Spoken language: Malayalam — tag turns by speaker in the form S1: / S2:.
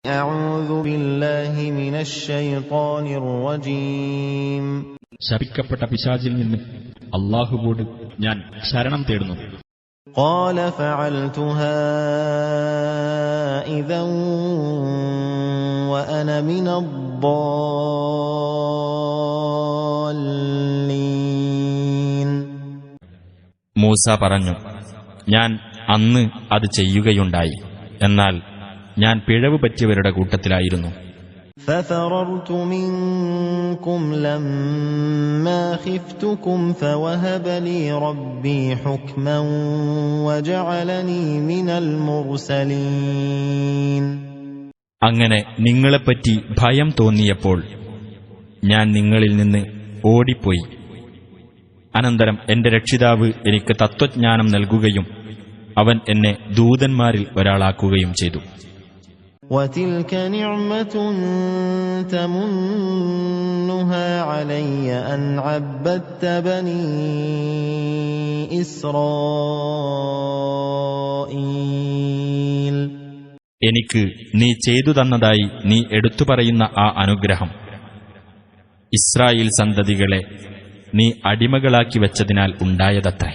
S1: أعوذ بالله من الشيطان الرجيم.
S2: ശപിക്കപ്പെട്ട പിശാചിൽ നിന്ന് അല്ലാഹുവോട് ഞാൻ ശരണം തേടുന്നു.
S1: قال فعلتها إذا وأنا من الضالين.
S3: മൂസ പറഞ്ഞു, ഞാൻ അന്ന് അത് ചെയ്യുകയുണ്ടായി, എന്നാൽ ഞാൻ പിഴവ് പറ്റിയവരുടെ കൂട്ടത്തിലായിരുന്നു.
S1: ففررت منكم لما خفتكم فوهب لي ربي حكما وجعلني من المرسلين.
S3: അങ്ങനെ നിങ്ങളെപ്പറ്റി ഭയം തോന്നിയപ്പോൾ ഞാൻ നിങ്ങളിൽ നിന്ന് ഓടിപ്പോയി. അനന്തരം എന്റെ രക്ഷിതാവ് എനിക്ക് തത്വജ്ഞാനം നൽകുകയും അവൻ എന്നെ ദൂതന്മാരിൽ ഒരാളാക്കുകയും ചെയ്തു.
S1: وتلك نعمة تمنها علي أن عبدت بني إسرائيل.
S3: എനിക്ക് നീ ചെയ്തു തന്നതായി നീ എടുത്തു പറയുന്ന ആ അനുഗ്രഹം ഇസ്രായേൽ സന്തതികളെ നീ അടിമകളാക്കി വച്ചതിനാൽ ഉണ്ടായതത്രേ.